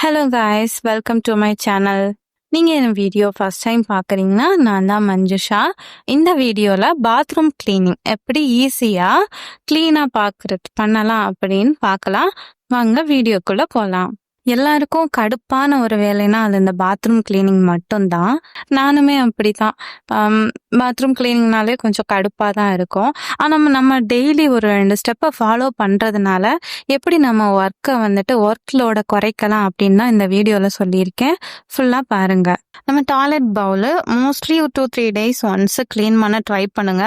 Hello guys, welcome to my channel. நீங்க என் video first time பார்க்குறீங்கன்னா, நான் தான் மஞ்சுஷா. இந்த வீடியோல பாத்ரூம் கிளீனிங் எப்படி ஈஸியா கிளீனா பண்ணலாம் அப்படின்னு பார்க்கலாம். வாங்க வீடியோக்குள்ள போலாம். எல்லாருக்கும் கடுப்பான ஒரு வேலைன்னா அது இந்த பாத்ரூம் கிளீனிங் மட்டும்தான். நானுமே அப்படித்தான். பாத்ரூம் கிளீனிங்னாலே கொஞ்சம் கடுப்பா தான் இருக்கும். ஆனா நம்ம டெய்லி ஒரு 2 ஸ்டெப்பை ஃபாலோ பண்றதுனால எப்படி நம்ம ஒர்க் லோட குறைக்கலாம் அப்படின்னு தான் இந்த வீடியோல சொல்லியிருக்கேன். ஃபுல்லா பாருங்க. நம்ம toilet bowl mostly 2-3 days once clean பண்ண ட்ரை பண்ணுங்க.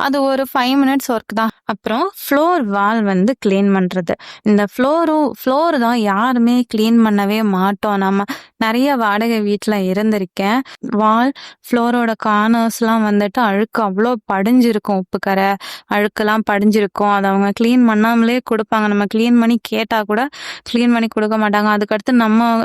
அது ஒரு 5 மினிட்ஸ் ஒர்க் தான். அப்புறம் ஃப்ளோர் வால் கிளீன் பண்றது. இந்த ஃப்ளோர் தான் யாருமே கிளீன் பண்ணவே மாட்டோம். நம்ம நிறைய வாடகை வீட்டுல இருந்திருக்கேன். வால் ஃப்ளோரோட கார்னர்ஸ்லாம் அழுக்கு அவ்வளோ படிஞ்சிருக்கும். உப்புக்கரை அழுக்கெல்லாம் படிஞ்சிருக்கும். அதை அவங்க கிளீன் பண்ணாமலே கொடுப்பாங்க. நம்ம கிளீன் பண்ணி கேட்டா கூட கிளீன் பண்ணி கொடுக்க மாட்டாங்க. அதுக்கடுத்து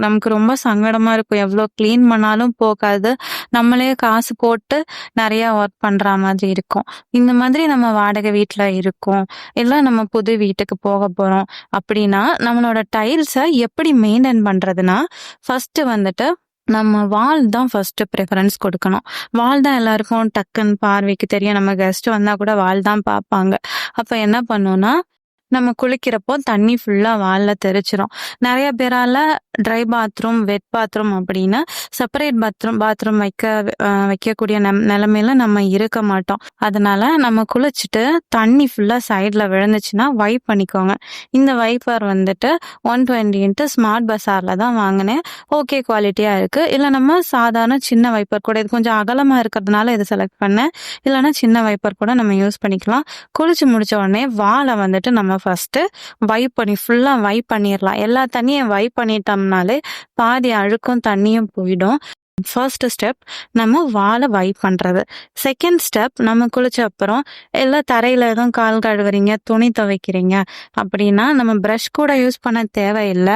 நமக்கு ரொம்ப சங்கடமா இருக்கும். எவ்வளோ கிளீன் பண்ணாலும் போகாது. நம்மளே காசு போட்டு நிறைய ஒர்க் பண்ற மாதிரி இருக்கும். இந்த மாதிரி நம்ம வாடகை வீட்டுல இருக்கோம், இல்ல நம்ம புது வீட்டுக்கு போக போறோம் அப்படின்னா நம்மளோட டைல்ஸை எப்படி மெயின்டைன் பண்றதுன்னா, ஃபர்ஸ்ட் நம்ம வால் தான் ஃபர்ஸ்ட் ப்ரிஃபரன்ஸ் கொடுக்கணும். வால் தான் எல்லாருக்கும் டக்குன்னு பார்வைக்கு தெரியும். நம்ம கெஸ்ட் வந்தா கூட வால் தான் பார்ப்பாங்க. அப்ப என்ன பண்ணோம்னா, நம்ம குளிக்கிறப்போ தண்ணி ஃபுல்லா வால்ல தெரிச்சிரும். நிறைய பேரால ட்ரை பாத்ரூம், வெட் பாத்ரூம் அப்படின்னு செப்பரேட் பாத்ரூம் வைக்கக்கூடிய நிலைமையில நம்ம இருக்க மாட்டோம். அதனால நம்ம குளிச்சுட்டு தண்ணி ஃபுல்லா சைட்ல விழுந்துச்சுன்னா வைப் பண்ணிக்கோங்க. இந்த வைப்பர் 120 ஸ்மார்ட் பஸார்ல தான் வாங்கினேன். ஓகே குவாலிட்டியா இருக்கு. இல்ல நம்ம சாதாரண சின்ன வைப்பர் கூட, இது கொஞ்சம் அகலமா இருக்கிறதுனால இதை செலக்ட் பண்ணேன். இல்லைன்னா சின்ன வைப்பர் கூட நம்ம யூஸ் பண்ணிக்கலாம். குளிச்சு முடிச்ச உடனே வாலை நம்ம ஃபர்ஸ்ட் ஃபுல்லா வைப் பண்ணிடலாம். எல்லா தண்ணியும் வைப் பண்ணிட்டோம்னாலே பாதி அழுக்கும் தண்ணியும் போயிடும். ஃபர்ஸ்ட் ஸ்டெப் நம்ம வாலை வைப் பண்றது. செகண்ட் ஸ்டெப், நம்ம குளிச்ச அப்புறம் எல்லாம் தரையில எதுவும் கால் கழுவுறீங்க, துணி துவைக்கிறீங்க அப்படின்னா நம்ம ப்ரஷ் கூட யூஸ் பண்ண தேவையில்லை.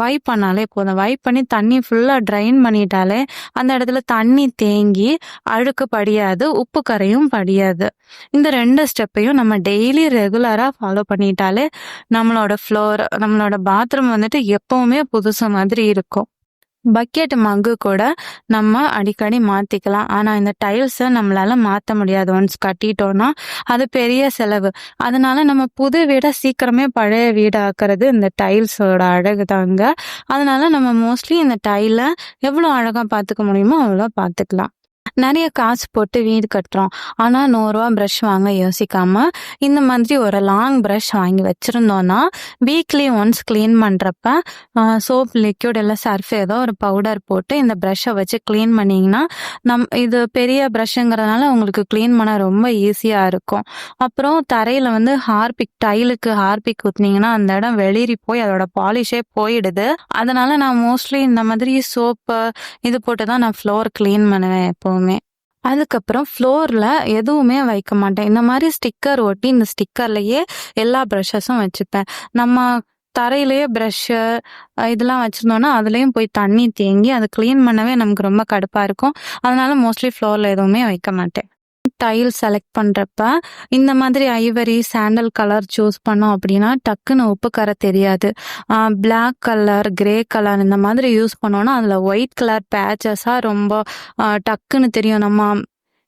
வைப் பண்ணாலே போதும். வைப் பண்ணி தண்ணி ஃபுல்லா ட்ரைன் பண்ணிட்டாலே அந்த இடத்துல தண்ணி தேங்கி அழுக்கு படியாது, உப்பு கரையும் படியாது. இந்த 2 ஸ்டெப்பையும் நம்ம டெய்லி ரெகுலரா ஃபாலோ பண்ணிட்டாலே நம்மளோட பாத்ரூம் எப்பவுமே புதுசு மாதிரி இருக்கும். பக்கெட் மக்கு கூட நம்ம அடிக்கடி மாத்திக்கலாம். ஆனா இந்த டைல்ஸை நம்மளால மாத்த முடியாது. ஒன்ஸ் கட்டிட்டோம்னா அது பெரிய செலவு. அதனால நம்ம புது வீடை சீக்கிரமே பழைய வீடாக்குறது இந்த டைல்ஸோட அழகு தாங்க. அதனால நம்ம மோஸ்ட்லி இந்த டைலை எவ்வளவு அழகா பாத்துக்க முடியுமோ அவ்வளோ பாத்துக்கலாம். நிறைய காசு போட்டு வீடு கட்டுறோம். ஆனா 100 ரூபா ப்ரஷ் வாங்க யோசிக்காம இந்த மாதிரி ஒரு லாங் ப்ரஷ் வாங்கி வச்சிருந்தோம்னா வீக்லி ஒன்ஸ் கிளீன் பண்றப்ப சோப் லிக்யூட் இல்லை சர்ஃப் ஏதோ ஒரு பவுடர் போட்டு இந்த ப்ரஷ்ஷை வச்சு கிளீன் பண்ணீங்கன்னா இது பெரிய ப்ரஷ்ங்கிறதுனால உங்களுக்கு கிளீன் பண்ண ரொம்ப ஈஸியா இருக்கும். அப்புறம் தரையில டைலுக்கு ஹார்பிக் ஊத்துனீங்கன்னா அந்த இடம் வெளிரி போய் அதோட பாலிஷே போயிடுது. அதனால நான் மோஸ்ட்லி இந்த மாதிரி சோப்பு இது போட்டுதான் நான் ஃப்ளோர் கிளீன் பண்ணுவேன் எப்பவுமே. அதுக்கப்புறம் ஃப்ளோர்ல எதுவுமே வைக்க மாட்டேன். இந்த மாதிரி ஸ்டிக்கர் ஒட்டி இந்த ஸ்டிக்கர்லயே எல்லா ப்ரஷஸும் வச்சுப்பேன். நம்ம தரையிலேயே ப்ரஷ்ஷு இதெல்லாம் வச்சிருந்தோம்னா அதுலயும் போய் தண்ணி தேங்கி அது கிளீன் பண்ணவே நமக்கு ரொம்ப கடுப்பா இருக்கும். அதனால மோஸ்ட்லி ஃப்ளோர்ல எதுவுமே வைக்க மாட்டேன். டைல் செலக்ட் பண்றப்ப இந்த மாதிரி ஐவரி, சாண்டல் கலர் சூஸ் பண்ணோம் அப்படின்னா டக்குன்னு உப்பு கரை தெரியாது. பிளாக் கலர், கிரே கலர் இந்த மாதிரி யூஸ் பண்ணோம்னா அதுல ஒயிட் கலர் பேச்சஸா ரொம்ப டக்குன்னு தெரியும். நம்ம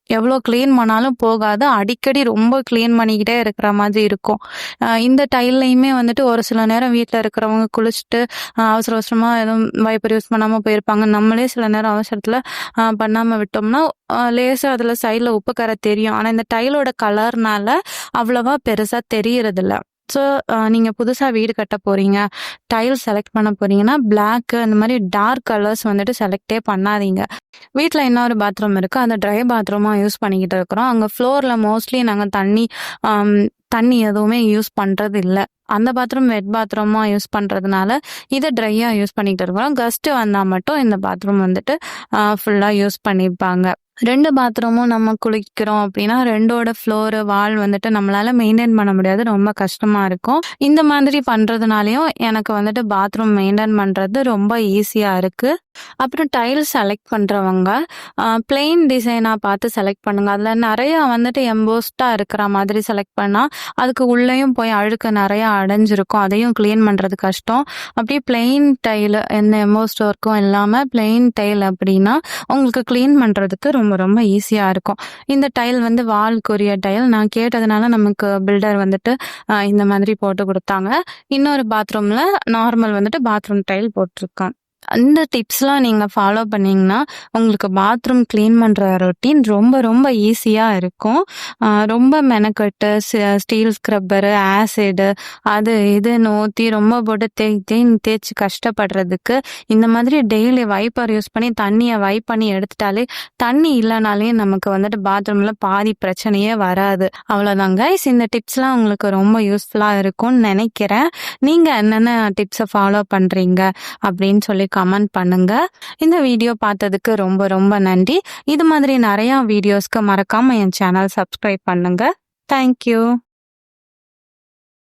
எவ்வளோ கிளீன் பண்ணாலும் போகாது. அடிக்கடி ரொம்ப கிளீன் பண்ணிக்கிட்டே இருக்கிற மாதிரி இருக்கும். இந்த டைல்லையுமே ஒரு சில நேரம் வீட்டில் இருக்கிறவங்க குளிச்சுட்டு அவசர அவசரமா எதுவும் வைப்பர் யூஸ் பண்ணாம போயிருப்பாங்க. நம்மளே சில நேரம் அவசரத்துல பண்ணாம விட்டோம்னா லேசா அதுல சைட்ல உப்பு கரை தெரியும். ஆனா இந்த டைலோட கலர்னால அவ்வளவா பெருசா தெரியறது இல்ல. ஸோ நீங்க புதுசா வீடு கட்ட போறீங்க, டைல் செலக்ட் பண்ண போறீங்கன்னா பிளாக் அந்த மாதிரி டார்க் கலர்ஸ் செலக்டே பண்ணாதீங்க. வீட்டுல இன்னொரு பாத்ரூம் இருக்கு, அந்த ட்ரை பாத்ரூமா யூஸ் பண்ணிக்கிட்டு இருக்கிறோம். அங்க ஃப்ளோர்ல மோஸ்ட்லி நாங்க தண்ணி எதுவுமே யூஸ் பண்றது இல்ல. அந்த பாத்ரூம் வெட் பாத்ரூமா யூஸ் பண்றதுனால இதை ட்ரையா யூஸ் பண்ணிக்கிட்டு இருக்கிறோம். கெஸ்ட் வந்தா மட்டும் இந்த பாத்ரூம் ஃபுல்லா யூஸ் பண்ணிப்பாங்க. 2 பாத்ரூமும் நம்ம குளிக்கிறோம் அப்படின்னா 2ஓட ஃப்ளோரு, வால் வந்துட்டு நம்மளால மெயின்டெயின் பண்ண முடியாது. ரொம்ப கஷ்டமா இருக்கும். இந்த மாதிரி பண்றதுனாலயும் எனக்கு வந்துட்டு பாத்ரூம் மெயின்டெயின் பண்றது ரொம்ப ஈஸியா இருக்கு. அப்புறம் டைல்ஸ் செலக்ட் பண்றவங்க பிளெயின் டிசைனா பார்த்து செலக்ட் பண்ணுங்க. அதுல நெறைய வந்துட்டு எம்போஸ்டா இருக்கிற மாதிரி செலக்ட் பண்ணா, அதுக்கு உள்ளேயும் போய் அழுக்கு நெறைய அடைஞ்சிருக்கும். அதையும் கிளீன் பண்றது கஷ்டம். அப்படியே பிளெயின் டைல் எந்த எம்போஸ்ட் ஒர்க்கும் இல்லாம பிளெயின் டைல் அப்படின்னா, உங்களுக்கு கிளீன் பண்றதுக்கு ரொம்ப ரொம்ப ஈஸியா இருக்கும். இந்த டைல் வந்து வால்க்குரிய டைல். நான் கேட்டதுனால நமக்கு பில்டர் வந்துட்டு இந்த மாதிரி போட்டு குடுத்தாங்க. இன்னொரு பாத்ரூம்ல நார்மல் வந்துட்டு பாத்ரூம் டைல் போட்டிருக்கான். அந்த டிப்ஸ்லாம் நீங்க ஃபாலோ பண்ணீங்கன்னா, உங்களுக்கு பாத்ரூம் கிளீன் பண்ற ரொட்டீன் ரொம்ப ரொம்ப ஈஸியா இருக்கும். ரொம்ப மெனக்கெட்டு ஸ்டீல் ஸ்க்ரப்பரு, ஆசிடு அது இதுன்னு ஊத்தி ரொம்ப போட்டு தேய்ன்னு தேய்ச்சு கஷ்டப்படுறதுக்கு, இந்த மாதிரி டெய்லி வைப்பர் யூஸ் பண்ணி தண்ணிய வைப் பண்ணி எடுத்துட்டாலே, தண்ணி இல்லனாலே நமக்கு வந்துட்டு பாத்ரூம்ல பாதி பிரச்சனையே வராது. அவ்வளோதான் கைஸ். இந்த டிப்ஸ்லாம் உங்களுக்கு ரொம்ப யூஸ்ஃபுல்லா இருக்கும்னு நெனைக்கிறேன். நீங்க என்னென்ன டிப்ஸ ஃபாலோ பண்றீங்க அப்படின்னு சொல்லி கமெண்ட் பண்ணுங்க. இந்த வீடியோ பார்த்ததுக்கு ரொம்ப ரொம்ப நன்றி. இது மாதிரி நிறைய வீடியோஸ்க்கு மறக்காம என் சேனல் சப்ஸ்கிரைப் பண்ணுங்க. Thank you.